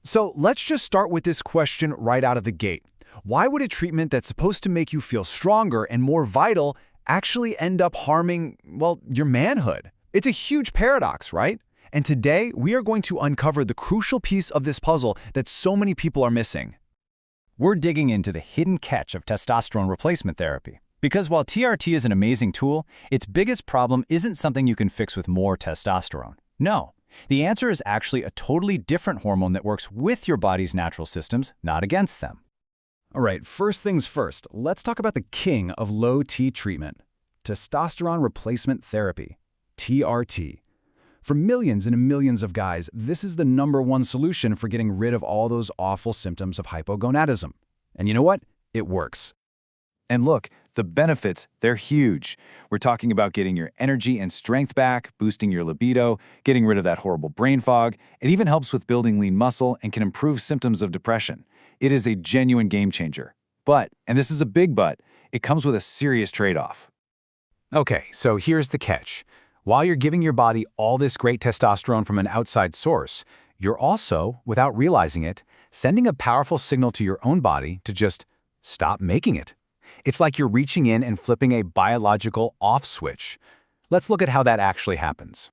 So let's just start with this question right out of the gate. Why would a treatment that's supposed to make you feel stronger and more vital actually end up harming, well, your manhood? It's a huge paradox, right? And today, we are going to uncover the crucial piece of this puzzle that so many people are missing. We're digging into the hidden catch of testosterone replacement therapy. Because while TRT is an amazing tool, its biggest problem isn't something you can fix with more testosterone. No, the answer is actually a totally different hormone that works with your body's natural systems, not against them. All right, first things first, let's talk about the king of low-T treatment, testosterone replacement therapy, TRT. For millions and millions of guys, this is the #1 solution for getting rid of all those awful symptoms of hypogonadism. And you know what? It works. And look, the benefits, they're huge. We're talking about getting your energy and strength back, boosting your libido, getting rid of that horrible brain fog. It even helps with building lean muscle and can improve symptoms of depression. It is a genuine game changer. But, and this is a big but, it comes with a serious trade-off. Okay, so here's the catch. While you're giving your body all this great testosterone from an outside source, you're also, without realizing it, sending a powerful signal to your own body to just stop making it. It's like you're reaching in and flipping a biological off switch. Let's look at how that actually happens.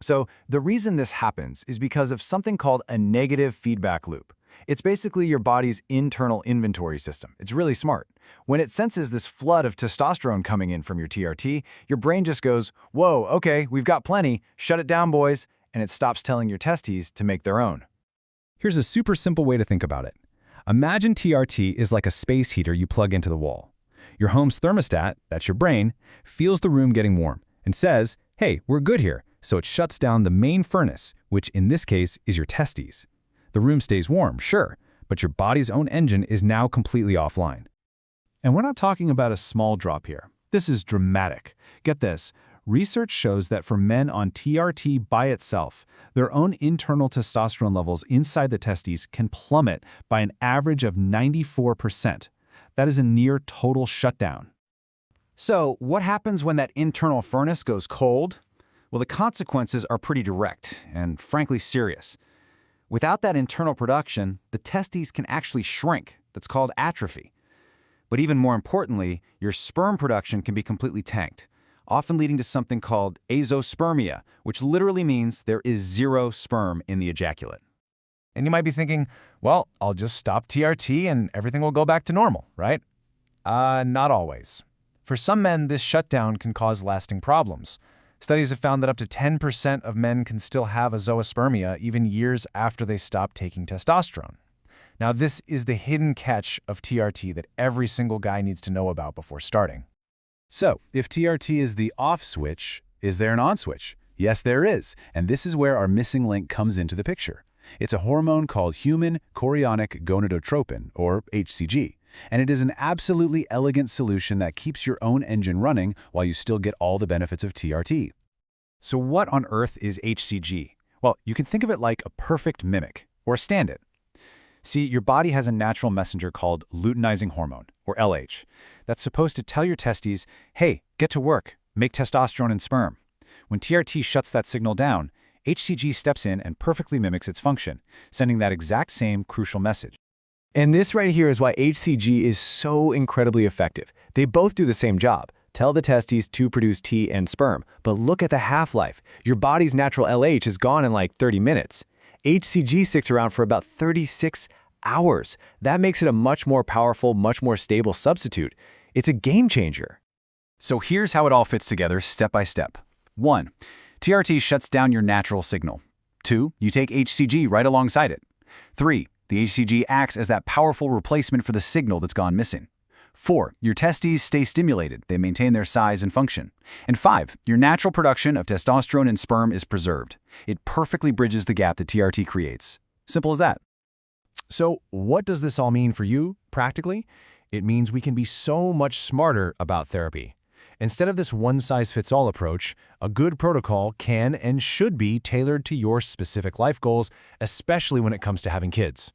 So, the reason this happens is because of something called a negative feedback loop. It's basically your body's internal inventory system. It's really smart. When it senses this flood of testosterone coming in from your TRT, your brain just goes, "Whoa, okay, we've got plenty, shut it down, boys," and it stops telling your testes to make their own. Here's a super simple way to think about it. Imagine TRT is like a space heater you plug into the wall. Your home's thermostat, that's your brain, feels the room getting warm and says, "Hey, we're good here," so it shuts down the main furnace, which in this case is your testes. The room stays warm, sure, but your body's own engine is now completely offline. And we're not talking about a small drop here. This is dramatic. Get this. Research shows that for men on TRT by itself, their own internal testosterone levels inside the testes can plummet by an average of 94%. That is a near total shutdown. So, what happens when that internal furnace goes cold? Well, the consequences are pretty direct and frankly serious. Without that internal production, the testes can actually shrink. That's called atrophy. But even more importantly, your sperm production can be completely tanked, often leading to something called azoospermia, which literally means there is zero sperm in the ejaculate. And you might be thinking, well, I'll just stop TRT and everything will go back to normal, right? Not always. For some men, this shutdown can cause lasting problems. Studies have found that up to 10% of men can still have azoospermia even years after they stop taking testosterone. Now, this is the hidden catch of TRT that every single guy needs to know about before starting. So, if TRT is the off switch, is there an on switch? Yes, there is, and this is where our missing link comes into the picture. It's a hormone called human chorionic gonadotropin, or HCG, and it is an absolutely elegant solution that keeps your own engine running while you still get all the benefits of TRT. So what on earth is HCG? Well, you can think of it like a perfect mimic, or stand-in. See, your body has a natural messenger called luteinizing hormone, or LH, that's supposed to tell your testes, hey, get to work, make testosterone and sperm. When TRT shuts that signal down, HCG steps in and perfectly mimics its function, sending that exact same crucial message. And this right here is why HCG is so incredibly effective. They both do the same job. Tell the testes to produce T and sperm, but look at the half-life. Your body's natural LH is gone in like 30 minutes. HCG sticks around for about 36 hours. That makes it a much more powerful, much more stable substitute. It's a game changer. So here's how it all fits together step by step. 1. TRT shuts down your natural signal. 2. You take HCG right alongside it. 3. The HCG acts as that powerful replacement for the signal that's gone missing. 4. Your testes stay stimulated. They maintain their size and function. And 5. Your natural production of testosterone and sperm is preserved. It perfectly bridges the gap that TRT creates. Simple as that. So what does this all mean for you, practically? It means we can be so much smarter about therapy. Instead of this one-size-fits-all approach, a good protocol can and should be tailored to your specific life goals, especially when it comes to having kids.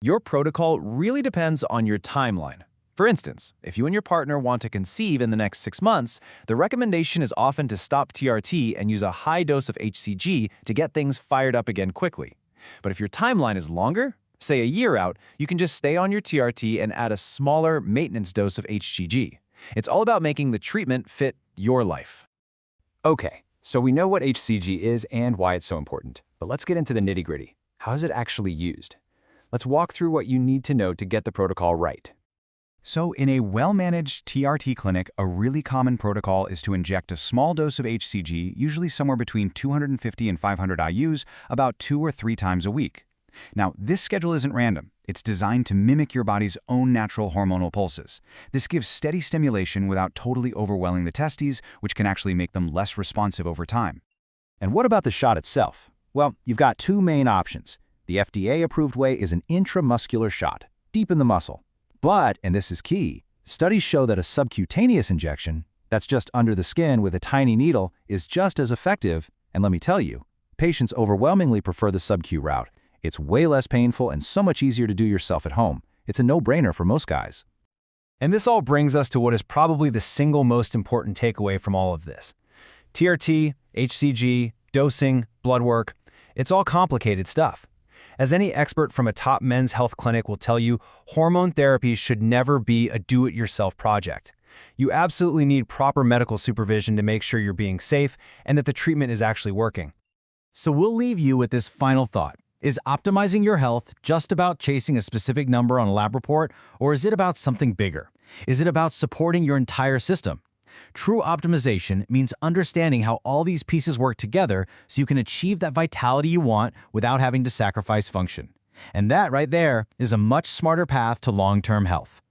Your protocol really depends on your timeline. For instance, if you and your partner want to conceive in the next 6 months, the recommendation is often to stop TRT and use a high dose of HCG to get things fired up again quickly. But if your timeline is longer, say a year out, you can just stay on your TRT and add a smaller maintenance dose of HCG. It's all about making the treatment fit your life. Okay, so we know what HCG is and why it's so important. But let's get into the nitty-gritty. How is it actually used? Let's walk through what you need to know to get the protocol right. So in a well-managed TRT clinic, a really common protocol is to inject a small dose of HCG, usually somewhere between 250 and 500 IUs, about 2 or 3 times a week. Now, this schedule isn't random. It's designed to mimic your body's own natural hormonal pulses. This gives steady stimulation without totally overwhelming the testes, which can actually make them less responsive over time. And what about the shot itself? Well, you've got 2 main options. The FDA-approved way is an intramuscular shot, deep in the muscle. But, and this is key, studies show that a subcutaneous injection, that's just under the skin with a tiny needle, is just as effective. And let me tell you, patients overwhelmingly prefer the sub-Q route. It's way less painful and so much easier to do yourself at home. It's a no-brainer for most guys. And this all brings us to what is probably the single most important takeaway from all of this. TRT, HCG, dosing, blood work, it's all complicated stuff. As any expert from a top men's health clinic will tell you, hormone therapy should never be a do-it-yourself project. You absolutely need proper medical supervision to make sure you're being safe and that the treatment is actually working. So we'll leave you with this final thought. Is optimizing your health just about chasing a specific number on a lab report, or is it about something bigger? Is it about supporting your entire system? True optimization means understanding how all these pieces work together so you can achieve that vitality you want without having to sacrifice function. And that right there is a much smarter path to long-term health.